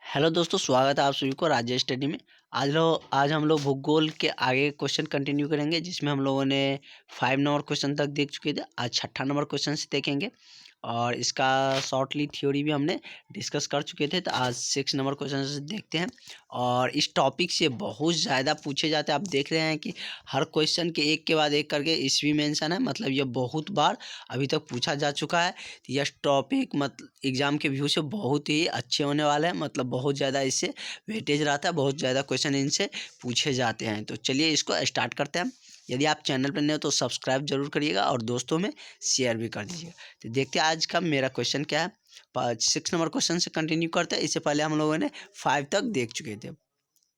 Hello दोस्तों, स्वागत है आप सभी को राजेश स्टडी में। आज हम लोग भूगोल के आगे क्वेश्चन कंटिन्यू करेंगे, जिसमें हम लोगों ने 5 नंबर क्वेश्चन तक देख चुके थे। आज छठा नंबर क्वेश्चन से देखेंगे और इसका शॉर्टली थ्योरी भी हमने डिस्कस कर चुके थे। तो आज 6 नंबर क्वेश्चन से देखते हैं और इस टॉपिक से बहुत ज़्यादा पूछे जाते हैं। आप देख रहे हैं कि हर क्वेश्चन के एक के बाद एक करके ईस्वी मेंशन है, मतलब ये बहुत बार अभी तक पूछा जा चुका है। तो यह टॉपिक मतलब एग्ज़ाम के व्यू से बहुत ही अच्छे होने वाले हैं, मतलब बहुत ज़्यादा इससे वेटेज रहता है, बहुत ज़्यादा क्वेश्चन इनसे पूछे जाते हैं। तो चलिए इसको स्टार्ट करते हैं। यदि आप चैनल पर नए हो तो सब्सक्राइब जरूर करिएगा और दोस्तों में शेयर भी कर दीजिएगा। तो देखते हैं आज का मेरा क्वेश्चन क्या है। 6 नंबर क्वेश्चन से कंटिन्यू करते हैं। इससे पहले हम लोगों ने 5 तक देख चुके थे।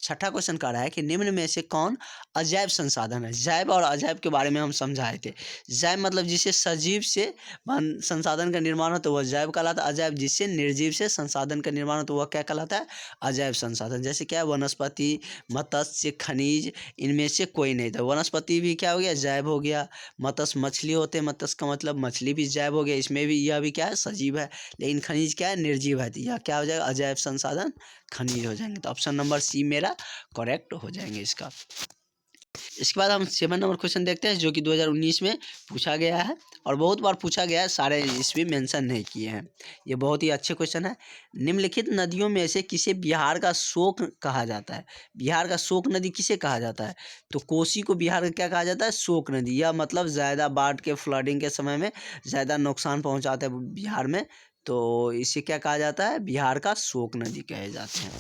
छठा क्वेश्चन कह रहा है कि निम्न में से कौन अजैव संसाधन है। जैव और अजैव के बारे में हम समझाए थे। जैव मतलब जिससे सजीव से संसाधन का निर्माण हो तो वह जैव कहलाता है। अजैव जिससे निर्जीव से संसाधन का निर्माण हो तो वह क्या कहलाता है, अजैव संसाधन। जैसे क्या है, वनस्पति, मत्स्य, खनिज, इनमें से कोई नहीं था। वनस्पति भी क्या हो गया, जैव हो गया। मत्स्य मछली होते हैं, मत्स्य का मतलब मछली भी जैव हो गया, इसमें भी यह भी क्या है, सजीव है। लेकिन खनिज क्या है, निर्जीव है। तो यह क्या हो जाएगा, अजैव संसाधन खनिज हो जाएंगे। तो ऑप्शन नंबर सी मेरा करेक्ट हो जाएंगे इसका। इसके बाद हम 7 नंबर क्वेश्चन देखते हैं, जो कि 2019 में पूछा गया है और बहुत बार पूछा गया है, सारे इसमें मेंशन नहीं किए हैं। ये बहुत ही अच्छे क्वेश्चन है। निम्नलिखित नदियों में से किसे बिहार का शोक कहा जाता है। बिहार का शोक नदी किसे कहा जाता है, तो कोसी को बिहार का क्या कहा जाता है, शोक नदी। यह मतलब ज़्यादा बाढ़ के फ्लडिंग के समय में ज़्यादा नुकसान पहुँचाते हैं बिहार में, तो इसे क्या कहा जाता है, बिहार का शोक नदी कहे जाते हैं।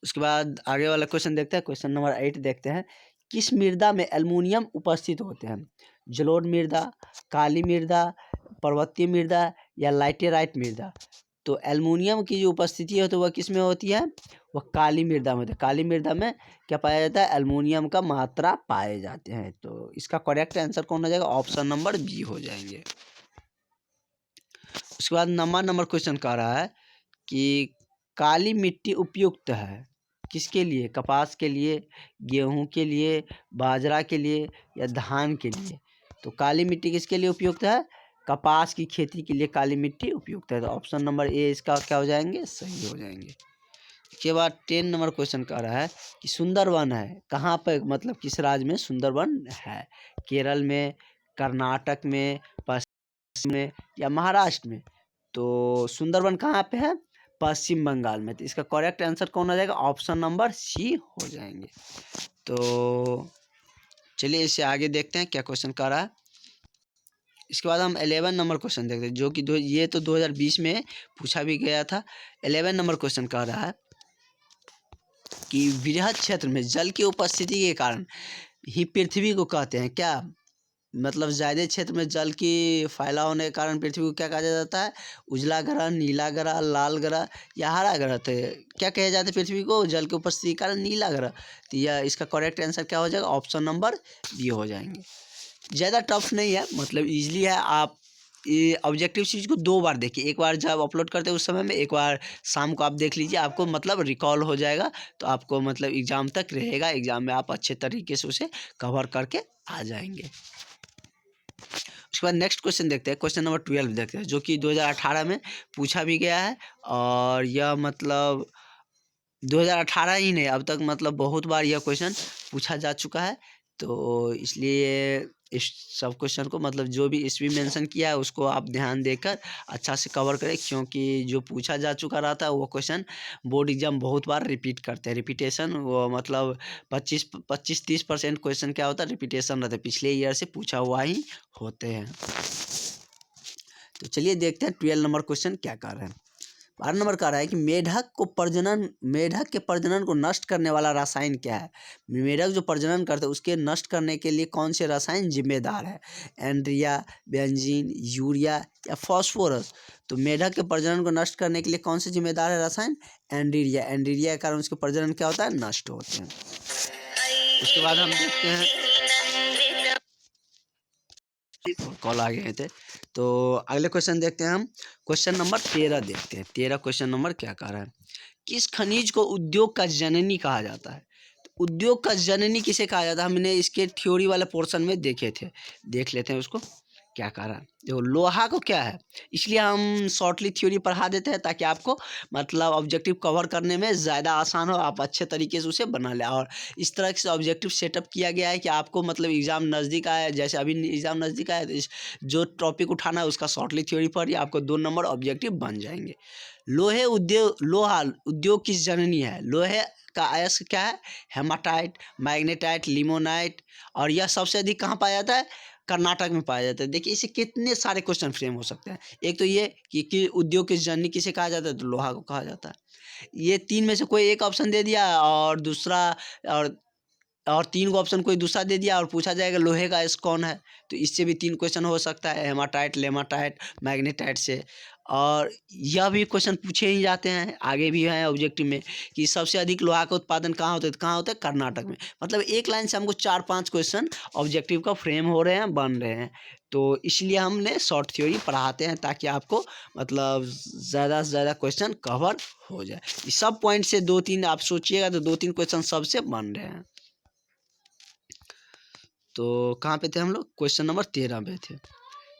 उसके बाद आगे वाला क्वेश्चन देखते हैं, क्वेश्चन नंबर 8 देखते हैं। किस मृदा में एल्युमिनियम उपस्थित होते हैं। जलोढ़ मृदा, काली मृदा, पर्वतीय मृदा या लैटेराइट मृदा। तो एल्युमिनियम की जो उपस्थिति है तो वह किस में होती है, वह काली मृदा में होती है। काली मृदा में क्या पाया जाता है, एल्युमिनियम का मात्रा पाए जाते हैं। तो इसका करेक्ट आंसर कौन हो जाएगा, ऑप्शन नंबर बी हो जाएंगे। उसके बाद नंबर क्वेश्चन कह रहा है कि काली मिट्टी उपयुक्त है किसके लिए, कपास के लिए, गेहूं के लिए, बाजरा के लिए या धान के लिए। तो काली मिट्टी किसके लिए उपयुक्त है, कपास की खेती के लिए काली मिट्टी उपयुक्त है। तो ऑप्शन नंबर ए इसका क्या हो जाएंगे, सही हो जाएंगे। इसके बाद 10 नंबर क्वेश्चन कह रहा है कि सुंदरवन है कहाँ पर, मतलब किस राज्य में सुंदरवन है। केरल में, कर्नाटक में, पश्चिम में या महाराष्ट्र में। तो सुंदरवन कहाँ पे है, पश्चिम बंगाल में। तो इसका करेक्ट आंसर कौन हो जाएगा, ऑप्शन नंबर सी हो जाएंगे। तो चलिए इससे आगे देखते हैं क्या क्वेश्चन कर रहा है। इसके बाद हम 11 नंबर क्वेश्चन देखते हैं, जो कि ये तो 2020 में पूछा भी गया था। 11 नंबर क्वेश्चन कह रहा है कि वृहद क्षेत्र में जल की उपस्थिति के कारण ही पृथ्वी को कहते हैं क्या, मतलब ज़्यादा क्षेत्र में जल की फैलाव होने के कारण पृथ्वी को क्या कहा जाता है, उजला ग्रह, नीला ग्रह, लाल ग्रह या हरा ग्रह। तो क्या कहे जाते हैं पृथ्वी को, जल की उपस्थिति के कारण नीला ग्रह। तो यह इसका करेक्ट आंसर क्या हो जाएगा, ऑप्शन नंबर बी हो जाएंगे। ज़्यादा टफ नहीं है, मतलब ईजिली है। आप ये ऑब्जेक्टिव चीज़ को 2 बार देखिए, एक बार जब अपलोड करते हैं उस समय में, एक बार शाम को आप देख लीजिए, आपको मतलब रिकॉल हो जाएगा। तो आपको मतलब एग्ज़ाम तक रहेगा, एग्ज़ाम में आप अच्छे तरीके से उसे कवर करके आ जाएंगे। उसके बाद नेक्स्ट क्वेश्चन देखते हैं, क्वेश्चन नंबर 12 देखते हैं, जो कि 2018 में पूछा भी गया है। और यह मतलब 2018 ही नहीं, अब तक मतलब बहुत बार यह क्वेश्चन पूछा जा चुका है। तो इसलिए इस सब क्वेश्चन को मतलब जो भी इसमें मेंशन किया है उसको आप ध्यान देकर अच्छा से कवर करें, क्योंकि जो पूछा जा चुका रहता है वो क्वेश्चन बोर्ड एग्जाम बहुत बार रिपीट करते हैं। रिपीटेशन वो मतलब 25-30% क्वेश्चन क्या होता है, रिपीटेशन रहता है, पिछले ईयर से पूछा हुआ ही होते हैं। तो चलिए देखते हैं 12 नंबर क्वेश्चन क्या कर रहे हैं। 12 नंबर कह रहा है कि मेढक के प्रजनन को नष्ट करने वाला रसायन क्या है। मेढक जो प्रजनन करते हैं उसके नष्ट करने के लिए कौन से रसायन जिम्मेदार है, एंड्रिया, बेंजीन, यूरिया या फॉस्फोरस। तो मेढक के प्रजनन को नष्ट करने के लिए कौन से जिम्मेदार है रसायन, एंड्रिया। एंड्रिया के कारण उसके प्रजनन क्या होता है, नष्ट होते हैं। उसके बाद हम देखते हैं, कॉल आ गए थे। तो अगले क्वेश्चन देखते हैं हम, क्वेश्चन नंबर 13 देखते हैं। 13 क्वेश्चन नंबर क्या कह रहा है, किस खनिज को उद्योग का जननी कहा जाता है। तो उद्योग का जननी किसे कहा जाता है, हमने इसके थ्योरी वाले पोर्शन में देखे थे, देख लेते हैं उसको। क्या कह रहा है? देखो लोहा को क्या है, इसलिए हम शॉर्टली थ्योरी पढ़ा देते हैं ताकि आपको मतलब ऑब्जेक्टिव कवर करने में ज़्यादा आसान हो, आप अच्छे तरीके से उसे बना लें। और इस तरह से ऑब्जेक्टिव सेटअप किया गया है कि आपको मतलब एग्ज़ाम नज़दीक आया, जैसे अभी एग्ज़ाम नज़दीक आया तो इस जो टॉपिक उठाना है उसका शॉर्टली थ्योरी पढ़िए, आपको 2 नंबर ऑब्जेक्टिव बन जाएंगे। लोहा उद्योग की जननी है। लोहे का अयस्क क्या है? Haematite, magnetite, limonite. और यह सबसे अधिक कहाँ पाया जाता है? कर्नाटक में पाया जाता है। देखिए इससे कितने सारे क्वेश्चन फ्रेम हो सकते हैं। एक तो ये कि उद्योग की जननी किसे कहा जाता है? तो लोहा को कहा जाता है। ये 3 में से कोई एक ऑप्शन दे दिया और दूसरा और 3 को ऑप्शन कोई दूसरा दे दिया और पूछा जाएगा लोहे का अयस्क कौन है? तो इससे भी 3 क्वेश्चन हो सकता है, हेमाटाइट, लेमाटाइट, मैग्नेटाइट से। और यह भी क्वेश्चन पूछे ही जाते हैं, आगे भी हैं ऑब्जेक्टिव में कि सबसे अधिक लोहा का उत्पादन कहाँ होता है? तो कहाँ होता है? कर्नाटक में। मतलब एक लाइन से हमको 4-5 क्वेश्चन ऑब्जेक्टिव का फ्रेम हो रहे हैं, बन रहे हैं। तो इसलिए हमने शॉर्ट थ्योरी पढ़ाते हैं ताकि आपको मतलब ज़्यादा से ज़्यादा क्वेश्चन कवर हो जाए। इस सब पॉइंट से 2-3 आप सोचिएगा तो 2-3 क्वेश्चन सबसे बन रहे हैं। तो कहाँ पे थे हम लोग? क्वेश्चन नंबर 13 पे थे।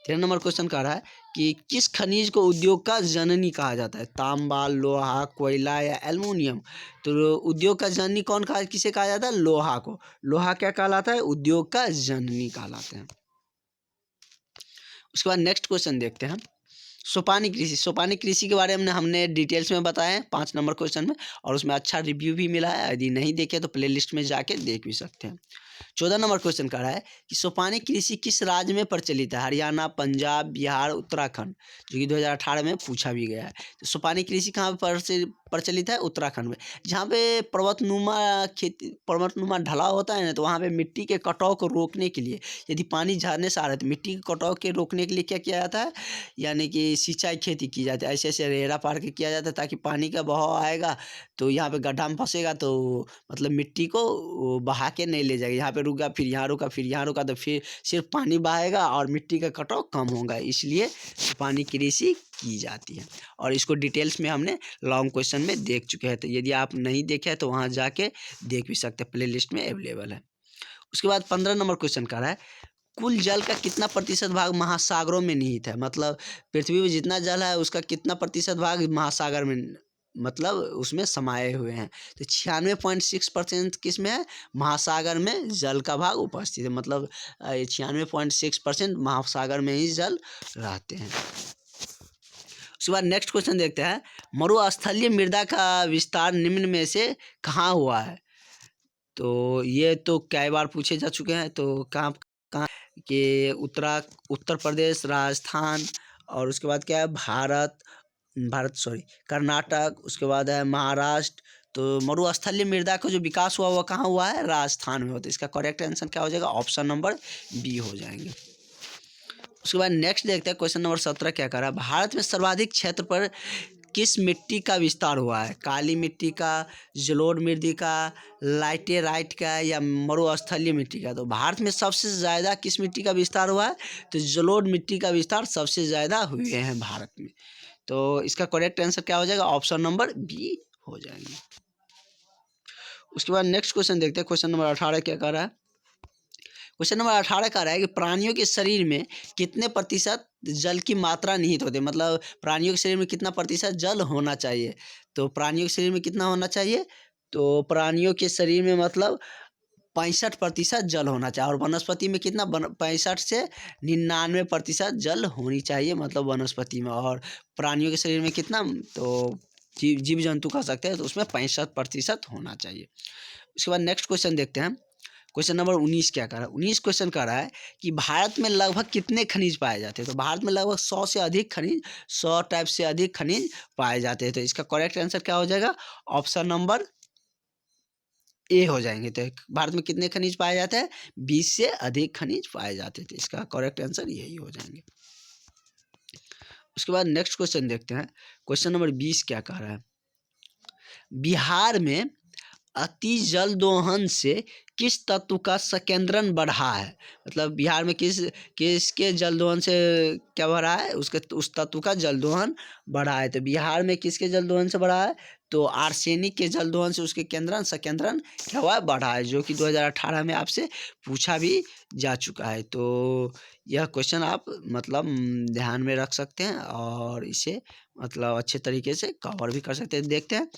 13 नंबर क्वेश्चन कह रहा है कि किस खनिज को उद्योग का जननी कहा जाता है? तांबा, लोहा, कोयला या एल्युमिनियम? तो उद्योग का जननी किसे कहा जाता है? लोहा को। लोहा क्या कहलाता है? उद्योग का जननी कहलाते हैं। उसके बाद नेक्स्ट क्वेश्चन देखते हैं। सोपानी कृषि के बारे में हमने डिटेल्स में बताया है 5 नंबर क्वेश्चन में, और उसमें अच्छा रिव्यू भी मिला है। यदि नहीं देखे तो प्लेलिस्ट में जाके देख भी सकते हैं। 14 नंबर क्वेश्चन कह रहा है कि सोपानी कृषि किस राज्य में प्रचलित है? हरियाणा, पंजाब, बिहार, उत्तराखंड, जो कि 2018 में पूछा भी गया है। तो सोपानी कृषि कहाँ पर से प्रचलित है? उत्तराखंड में। जहाँ पे पर्वतनुमा ढलाव होता है ना, तो वहाँ पे मिट्टी के कटाव को रोकने के लिए, यदि पानी झरने से आ रहा है तो मिट्टी के कटाव के रोकने के लिए क्या किया जाता है? यानी कि सिंचाई खेती की जाती है। ऐसे ऐसे रेरा पार के किया जाता है ताकि पानी का बहाव आएगा तो यहाँ पे गड्ढा में फंसेगा तो मतलब मिट्टी को वो बहा के नहीं ले जाएगा। यहाँ पे रुका, फिर यहाँ रुका, फिर यहाँ रुका, तो फिर सिर्फ पानी बहाएगा और मिट्टी का कटाव कम होगा। इसलिए पानी कृषि की जाती है और इसको डिटेल्स में हमने लॉन्ग क्वेश्चन में देख चुके हैं। तो यदि आप नहीं देखे हैं तो वहाँ जाके देख भी सकते हैं, प्ले लिस्ट में अवेलेबल है। उसके बाद 15 नंबर क्वेश्चन कर रहा है कुल जल का कितना प्रतिशत भाग महासागरों में निहित है? मतलब पृथ्वी में जितना जल है उसका कितना प्रतिशत भाग महासागर में मतलब उसमें समाये हुए हैं? तो 96.6% किस में है? महासागर में जल का भाग उपस्थित है। मतलब 96.6% महासागर में ही जल रहते हैं। उसके बाद नेक्स्ट क्वेश्चन देखते हैं। मरुस्थलीय मृदा का विस्तार निम्न में से कहाँ हुआ है? तो ये तो कई बार पूछे जा चुके हैं। तो कहाँ कहाँ कि उत्तर प्रदेश, राजस्थान, और उसके बाद क्या है? कर्नाटक, उसके बाद है महाराष्ट्र। तो मरुस्थलीय मृदा का जो विकास हुआ वो कहाँ हुआ है? राजस्थान में हुआ। तो इसका करेक्ट आंसर क्या हो जाएगा? ऑप्शन नंबर बी हो जाएंगे। उसके बाद नेक्स्ट देखते हैं क्वेश्चन नंबर 17 क्या कर रहा है। भारत में सर्वाधिक क्षेत्र पर किस मिट्टी का विस्तार हुआ है? काली मिट्टी का, जलोढ़ मिट्टी का, लैटेराइट का या मरुस्थलीय मिट्टी का? तो भारत में सबसे ज़्यादा किस मिट्टी का विस्तार हुआ है? तो जलोढ़ मिट्टी का विस्तार सबसे ज़्यादा हुए हैं भारत में। तो इसका करेक्ट आंसर क्या हो जाएगा? ऑप्शन नंबर बी हो जाएंगे। उसके बाद नेक्स्ट क्वेश्चन देखते हैं। क्वेश्चन नंबर 18 क्या कर रहा है? क्वेश्चन नंबर 18 कह रहा है कि प्राणियों के शरीर में कितने प्रतिशत जल की मात्रा निहित होती है? मतलब प्राणियों के शरीर में कितना प्रतिशत जल होना चाहिए? तो प्राणियों के शरीर में कितना होना चाहिए? तो प्राणियों के शरीर में मतलब 65% जल होना चाहिए। और वनस्पति में कितना? 65 से 99% जल होनी चाहिए मतलब वनस्पति में। और प्राणियों के शरीर में कितना? तो जीव जंतु कह सकते हैं, तो उसमें 65% होना चाहिए। उसके बाद नेक्स्ट क्वेश्चन देखते हैं। क्वेश्चन नंबर 19 क्या कर रहा है? 19 क्वेश्चन कह रहा है कि भारत में लगभग कितने खनिज पाए जाते हैं? तो भारत में लगभग 100 से अधिक खनिज, 100 टाइप से अधिक खनिज पाए जाते हैं। तो इसका करेक्ट आंसर क्या हो जाएगा? ऑप्शन नंबर ए हो जाएंगे। तो भारत में कितने खनिज पाए जाते हैं? 20 से अधिक खनिज पाए जाते थे। इसका करेक्ट आंसर यही हो जाएंगे। उसके बाद नेक्स्ट क्वेश्चन देखते हैं। क्वेश्चन नंबर 20 क्या कह रहा है? बिहार में अति जल दोहन से किस तत्व का संकेंद्रण बढ़ा है? मतलब बिहार में किसके जल दोहन से क्या बढ़ा है? उस तत्व का जल दोहन बढ़ा है। तो बिहार में किसके जल दोहन से बढ़ा है? तो आर्सेनिक के जल दोहन से उसके केंद्रन सकेंद्रन क्या हुआ है, बढ़ा है, जो कि 2018 में आपसे पूछा भी जा चुका है। तो यह क्वेश्चन आप मतलब ध्यान में रख सकते हैं और इसे मतलब अच्छे तरीके से कवर भी कर सकते हैं। देखते हैं,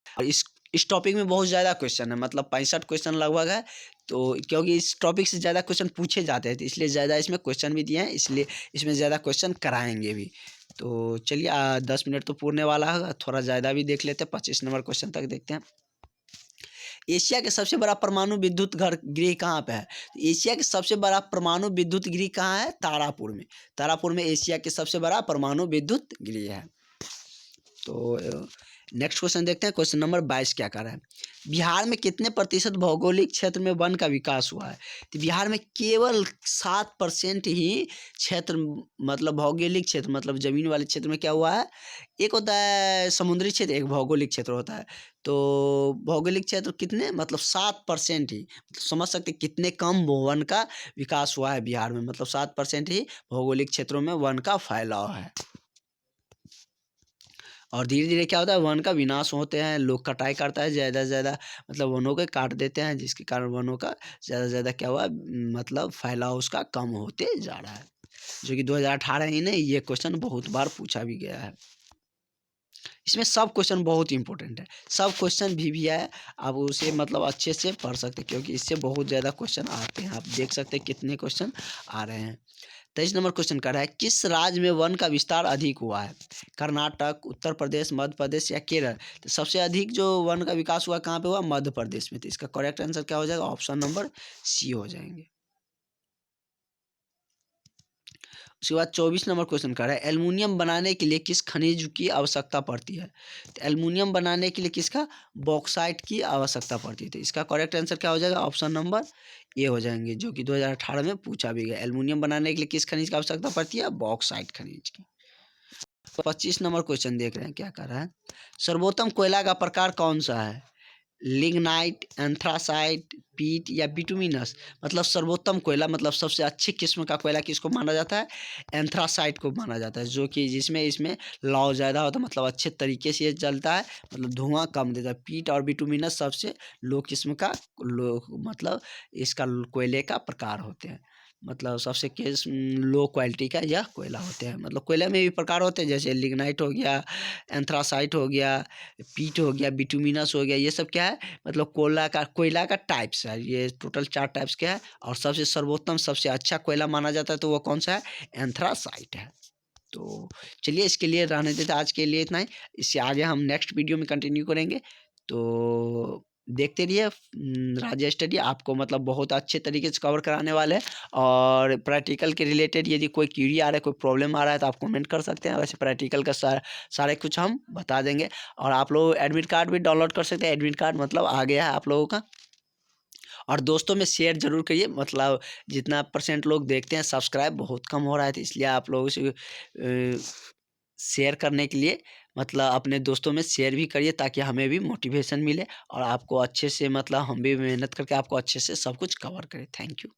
और इस टॉपिक में बहुत ज़्यादा क्वेश्चन है, मतलब 65 क्वेश्चन लगभग है। तो क्योंकि इस टॉपिक से ज़्यादा क्वेश्चन पूछे जाते हैं, तो इसलिए ज़्यादा इसमें क्वेश्चन भी दिए हैं, इसलिए इसमें ज़्यादा क्वेश्चन कराएंगे भी। तो चलिए 10 मिनट तो पूरने वाला है, थोड़ा ज़्यादा भी देख लेते हैं, 25 नंबर क्वेश्चन तक देखते हैं। एशिया के सबसे बड़ा परमाणु विद्युत घर गृह कहाँ पे है? तो एशिया के सबसे बड़ा परमाणु विद्युत गृह कहाँ है? तारापुर में। तारापुर में एशिया के सबसे बड़ा परमाणु विद्युत गृह है। तो नेक्स्ट क्वेश्चन देखते हैं, क्वेश्चन नंबर 22 क्या कर रहा है? बिहार में कितने प्रतिशत भौगोलिक क्षेत्र में वन का विकास हुआ है? तो बिहार में केवल 7% ही क्षेत्र, मतलब भौगोलिक क्षेत्र मतलब जमीन वाले क्षेत्र में क्या हुआ है, एक होता है समुद्री क्षेत्र, एक भौगोलिक क्षेत्र होता है। तो भौगोलिक क्षेत्र कितने, मतलब 7% ही, मतलब समझ सकते कितने कम वन का विकास हुआ है बिहार में, मतलब 7% ही भौगोलिक क्षेत्रों में वन का फैलाव है। और धीरे धीरे क्या होता है, वन का विनाश होते हैं, लोग कटाई करता है ज़्यादा से ज़्यादा, मतलब वनों को काट देते हैं, जिसके कारण वनों का ज़्यादा से ज़्यादा क्या हुआ, मतलब फैलाव उसका कम होते जा रहा है, जो कि 2018 ही नहीं, ये क्वेश्चन बहुत बार पूछा भी गया है। इसमें सब क्वेश्चन बहुत इंपॉर्टेंट है, सब क्वेश्चन भी है, आप उसे मतलब अच्छे से पढ़ सकते हैं, क्योंकि इससे बहुत ज़्यादा क्वेश्चन आते हैं। आप देख सकते हैं कितने क्वेश्चन आ रहे हैं। 23 नंबर क्वेश्चन कर रहा है, किस राज्य में वन का विस्तार अधिक हुआ है? कर्नाटक, उत्तर प्रदेश, मध्य प्रदेश या केरल? तो सबसे अधिक जो वन का विकास हुआ कहाँ पे हुआ? मध्य प्रदेश में। तो इसका करेक्ट आंसर क्या हो जाएगा? ऑप्शन नंबर सी हो जाएंगे। उसके बाद 24 नंबर क्वेश्चन कर रहा है, एल्युमिनियम बनाने के लिए किस खनिज की आवश्यकता पड़ती है? तो एल्युमिनियम बनाने के लिए किसका? बॉक्साइट की आवश्यकता पड़ती है। तो इसका करेक्ट आंसर क्या हो जाएगा? ऑप्शन नंबर ए हो जाएंगे, जो कि 2018 में पूछा भी गया। एल्युमिनियम बनाने के लिए किस खनिज की आवश्यकता पड़ती है? बॉक्साइट खनिज की। 25 नंबर क्वेश्चन देख रहे हैं, क्या कर रहा है, सर्वोत्तम कोयला का प्रकार कौन सा है? लिग्नाइट, एंथ्रासाइट, पीट या बिटुमिनस? मतलब सर्वोत्तम कोयला, मतलब सबसे अच्छी किस्म का कोयला किसको माना जाता है? एंथ्रासाइट को माना जाता है, जो कि जिसमें इसमें लौ ज़्यादा होता है, मतलब अच्छे तरीके से ये जलता है, मतलब धुआं कम देता है। पीट और बिटुमिनस सबसे लो किस्म का मतलब इसका कोयले का प्रकार होते हैं, मतलब सबसे लो क्वालिटी का यह कोयला होते हैं। मतलब कोयले में भी प्रकार होते हैं, जैसे लिग्नाइट हो गया, एंथ्रासाइट हो गया, पीट हो गया, बिटुमिनस हो गया, ये सब क्या है, मतलब कोयला का टाइप्स है। ये टोटल 4 टाइप्स के हैं, और सबसे सर्वोत्तम सबसे अच्छा कोयला माना जाता है, तो वो कौन सा है? एंथ्रासाइट है। तो चलिए इसके लिए रहने देते, आज के लिए इतना ही। इससे आगे हम नेक्स्ट वीडियो में कंटिन्यू करेंगे। तो देखते रहिए राज्य स्टडी, आपको मतलब बहुत अच्छे तरीके से कवर कराने वाले हैं। और प्रैक्टिकल के रिलेटेड यदि कोई क्वेरी आ रहा है, कोई प्रॉब्लम आ रहा है, तो आप कमेंट कर सकते हैं। वैसे प्रैक्टिकल का सारे कुछ हम बता देंगे। और आप लोग एडमिट कार्ड भी डाउनलोड कर सकते हैं, एडमिट कार्ड मतलब आ गया है आप लोगों का। और दोस्तों में शेयर ज़रूर करिए, मतलब जितना % लोग देखते हैं, सब्सक्राइब बहुत कम हो रहा है, तो इसलिए आप लोगों से शेयर करने के लिए, मतलब अपने दोस्तों में शेयर भी करिए, ताकि हमें भी मोटिवेशन मिले और आपको अच्छे से, मतलब हम भी मेहनत करके आपको अच्छे से सब कुछ कवर करें। Thank you.